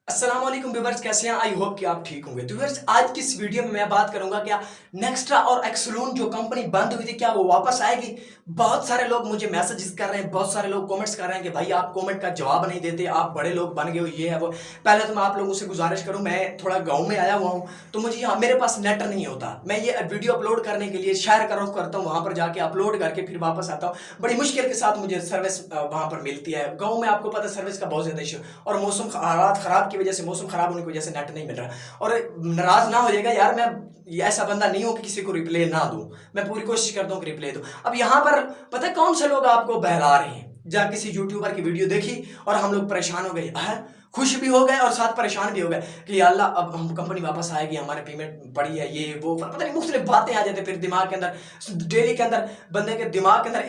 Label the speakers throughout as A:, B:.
A: अस्सलाम वालेकुम व्यूअर्स, कैसे हैं? आई होप कि आप ठीक होंगे। तो व्यूअर्स, आज की इस वीडियो में मैं बात करूंगा क्या नेक्स्ट्रा और एक्सलून जो कंपनी बंद हुई थी क्या वो वापस आएगी। बहुत सारे लोग मुझे मैसेजेस कर रहे हैं, बहुत सारे लोग कमेंट्स कर रहे हैं कि भाई आप कमेंट का जवाब नहीं देते, आप बड़े लोग बन गए हो, ये है वो। पहले तो मैं आप लोगों से गुजारिश करूं, मैं थोड़ा गाँव में आया हुआ हूँ, तो मुझे यहाँ मेरे पास नेट नहीं होता। मैं ये वीडियो अपलोड करने के लिए शहर का रुख करता हूँ, वहां पर जाके अपलोड करके फिर वापस आता हूँ। बड़ी मुश्किल के साथ मुझे सर्विस वहां पर मिलती है। गाँव में आपको पता है सर्विस का बहुत ज्यादा इशू, और मौसम हालात खराब की वजह से, मौसम खराब की वजह से नेट नहीं मिल रहा। और नाराज ना हो जाएगा यार, मैं ऐसा बंदा नहीं हूं कि किसी को रिप्ले ना दूं, मैं पूरी कोशिश करता हूं कि रिप्ले दूं। अब यहां पर पता है कौन से लोग आपको बहला रहे हैं। जब किसी यूट्यूबर की वीडियो देखी और हम लोग परेशान हो गए, खुश भी हो गए और साथ परेशान भी हो गए कि अल्लाह अब हम कंपनी वापस आएगी, हमारे पेमेंट पड़ी है, ये वो पता नहीं मुख्तलिफ बातें आ जाती। फिर दिमाग के अंदर डेली के अंदर बंदे के दिमाग के अंदर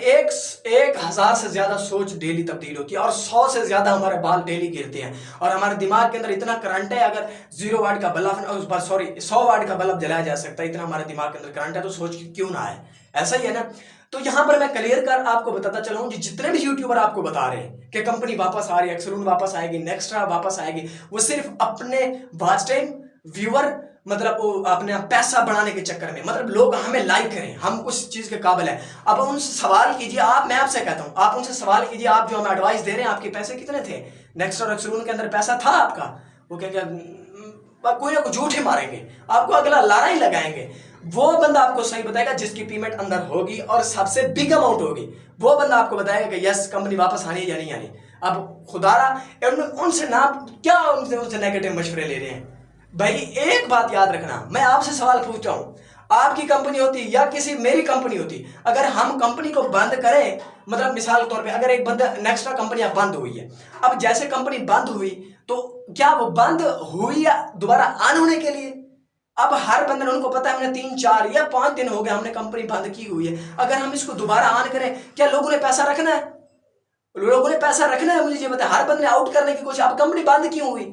A: एक हजार से ज्यादा सोच डेली तब्दील होती है, और 100 से ज्यादा हमारे बाल डेली गिरते हैं। और हमारे दिमाग के अंदर इतना करंट है, अगर 0 वाट का बल्ब, सॉरी 100 वाट का बल्ब जलाया जा सकता है, इतना हमारे दिमाग के अंदर करंट है, तो सोच क्यों ना आए। ऐसा ही है ना। तो यहां पर मैं क्लियर कर आपको बताता चला हूं, जितने भी यूट्यूबर आपको बता रहे हैं कि कंपनी वापस आ रही है, एक्सलून वापस आएगी, नेक्स्ट्रा वापस आएगी, वो सिर्फ अपने वॉच टाइम, व्यूअर, मतलब वो अपने पैसा बढ़ाने के चक्कर में, मतलब लोग हमें लाइक करें, हम उस चीज के काबिल है। अब उनसे सवाल कीजिए, मैं आपसे कहता हूं, आप उनसे सवाल कीजिए, आप जो हमें एडवाइस दे रहे हैं, आपके पैसे कितने थे? नेक्स्ट और एक्सलून के अंदर पैसा था आपका? वो क्या कोई ना कोई झूठ ही मारेंगे, आपको अगला लारा ही लगाएंगे। वो बंदा आपको सही बताएगा जिसकी पेमेंट अंदर होगी और सबसे बिग अमाउंट होगी। वो बंदा आपको बताएगा कि यस कंपनी वापस आनी है या नहीं आनी। अब खुदारा उनसे ना क्या उनसे नेगेटिव मशवरे ले रहे हैं। भाई एक बात याद रखना, मैं आपसे सवाल पूछता हूं, आपकी कंपनी होती या किसी मेरी कंपनी होती, अगर हम कंपनी को बंद करें, मतलब मिसाल के तौर पे अगर एक बंदा नेक्स्ट्रा कंपनी बंद हुई है, अब जैसे कंपनी बंद हुई तो क्या वो बंद हुई या दोबारा ऑन होने के लिए? अब हर बंदे ने, उनको पता है हमने 3 4 या 5 दिन हो गए हमने कंपनी बंद की हुई है, अगर हम इसको दोबारा ऑन करें, क्या लोगों ने पैसा रखना है? लोगों ने पैसा रखना है? मुझे ये बताया। हर बंदे ने आउट करने की कोशिश, अब कंपनी बंद क्यों हुई?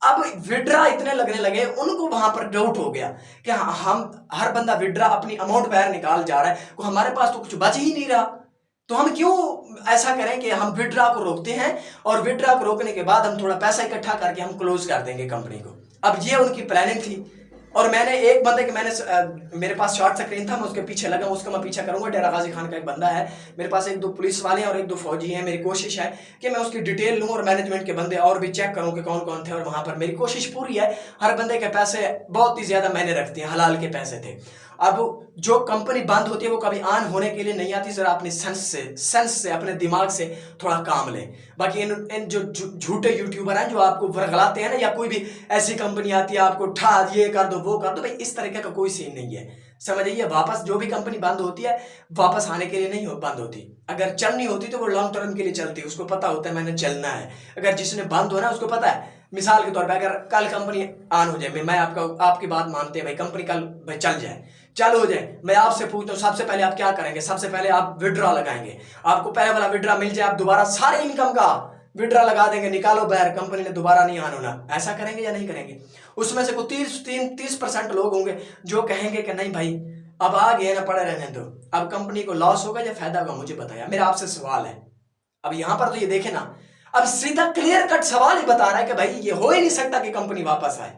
A: अब विड्रा इतने लगने लगे, उनको वहां पर डाउट हो गया कि हम हर बंदा विड्रा अपनी अमाउंट बाहर निकाल जा रहा है, हमारे पास तो कुछ बच ही नहीं रहा, तो हम क्यों ऐसा करें कि हम विड्रा को रोकते हैं, और विड्रा को रोकने के बाद हम थोड़ा पैसा इकट्ठा करके हम क्लोज कर देंगे कंपनी को। अब ये उनकी प्लानिंग थी। और मैंने एक बंदे के मेरे पास शॉर्ट स्क्रीन था, मैं उसके पीछे लगा, उसका मैं पीछा करूंगा। डेरा गाजी खान का एक बंदा है, मेरे पास 1 2 पुलिस वाले हैं और 1 2 फौजी हैं। मेरी कोशिश है कि मैं उसकी डिटेल लूं और मैनेजमेंट के बंदे और भी चेक करूं कि कौन कौन थे, और वहां पर मेरी कोशिश पूरी है। हर बंदे के पैसे बहुत ही ज्यादा मैंने रखते हैं, हलाल के पैसे थे। अब जो कंपनी बंद होती है वो कभी ऑन होने के लिए नहीं आती। जरा अपनी सेंस से अपने दिमाग से थोड़ा काम लें। बाकी इन जो झूठे यूट्यूबर हैं जो आपको वर्गलाते हैं ना, या कोई भी ऐसी कंपनी आती है आपको ठा ये कर दो वो कर दो, भाई इस तरीके का कोई सीन नहीं है। समझिए, वापस जो भी कंपनी बंद होती है वापस आने के लिए नहीं बंद होती। अगर चलनी होती तो वो लॉन्ग टर्म के लिए चलती है, उसको पता होता है मैंने चलना है। अगर जिसने बंद होना उसको पता है, मिसाल के तौर पे अगर कल कंपनी ऑन हो जाए, मैं आपकी बात मानते हैं भाई, कंपनी कल भाई चल जाए, चालू हो जाए, मैं आपसे पूछता हूँ सबसे पहले आप क्या करेंगे? सबसे पहले आप विड्रॉ लगाएंगे, आपको पहले वाला विड्रॉ मिल जाए, आप दोबारा सारे इनकम का विड्रॉ लगा देंगे, निकालो बाहर, कंपनी ने दोबारा नहीं ऑन होना। ऐसा करेंगे या नहीं करेंगे? उसमें से कोई 30% लोग होंगे जो कहेंगे कि नहीं भाई अब आ गए ना, पड़े रहने दो, अब कंपनी को लॉस होगा या फायदा होगा मुझे बताया। मेरा आपसे सवाल है। अब यहां पर तो ये देखे ना, अब सीधा क्लियर कट सवाल ही बता रहा है कि भाई ये हो ही नहीं सकता कि कंपनी वापस आए।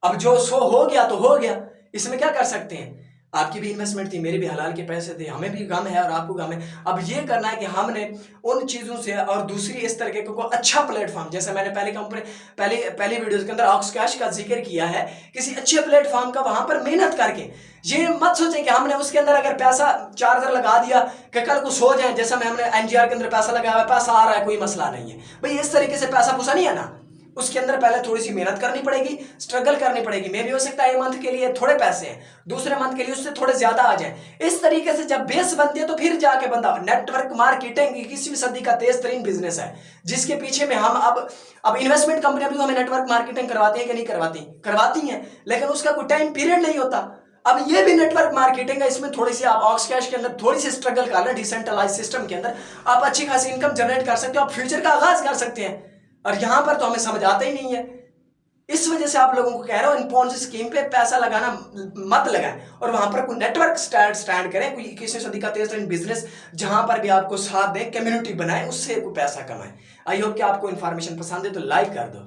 A: अब जो सो हो गया तो हो गया, इसमें क्या कर सकते हैं? आपकी भी इन्वेस्टमेंट थी, मेरे भी हलाल के पैसे थे, हमें भी गम है और आपको गम है। अब ये करना है कि हमने उन चीजों से, और दूसरी इस तरीके को अच्छा प्लेटफॉर्म, जैसे मैंने पहली वीडियोस के अंदर ऑक्स कैश का जिक्र किया है, किसी अच्छे प्लेटफॉर्म का वहां पर मेहनत करके, ये मत सोचें कि हमने उसके अंदर अगर पैसा 4,000 लगा दिया कि कल को सो जाए, जैसा हमने एनजीआर के अंदर पैसा लगाया हुआ, पैसा आ रहा है कोई मसला नहीं है भाई, इस तरीके से पैसा पूसा नहीं है ना। उसके अंदर पहले थोड़ी सी मेहनत करनी पड़ेगी, स्ट्रगल करनी पड़ेगी। मे भी हो सकता है एक मंथ के लिए थोड़े पैसे हैं, दूसरे मंथ के लिए उससे थोड़े ज्यादा आ जाए। इस तरीके से जब बेस बनती है तो फिर जाके बंदा, नेटवर्क मार्केटिंग 21वीं सदी का तेज तरीन बिजनेस है, जिसके पीछे में हम अब इन्वेस्टमेंट कंपनियां भी हमें नेटवर्क मार्केटिंग करवाती है कि नहीं करवाती? करवाती हैं, लेकिन उसका कोई टाइम पीरियड नहीं होता। अब ये भी नेटवर्क मार्केटिंग है, इसमें थोड़ी सी आप ऑक्स कैश के अंदर थोड़ी सी स्ट्रगल कर लें, डिसेंट्रलाइज सिस्टम के अंदर आप अच्छी खासी इनकम जनरेट कर सकते हो, आप फ्यूचर का आगाज कर सकते हैं। और यहां पर तो हमें समझ आता ही नहीं है। इस वजह से आप लोगों को कह रहा हूं, इन पॉन्जी स्कीम पे पैसा लगाना मत लगाएं, और वहां पर कोई नेटवर्क स्टैंड करें, कोई 21वीं सदी का तेज तरीन बिजनेस जहां पर भी आपको साथ दें, कम्युनिटी बनाएं, उससे कोई पैसा कमाएं। आई होप कि आपको इन्फॉर्मेशन पसंद है तो लाइक कर दो।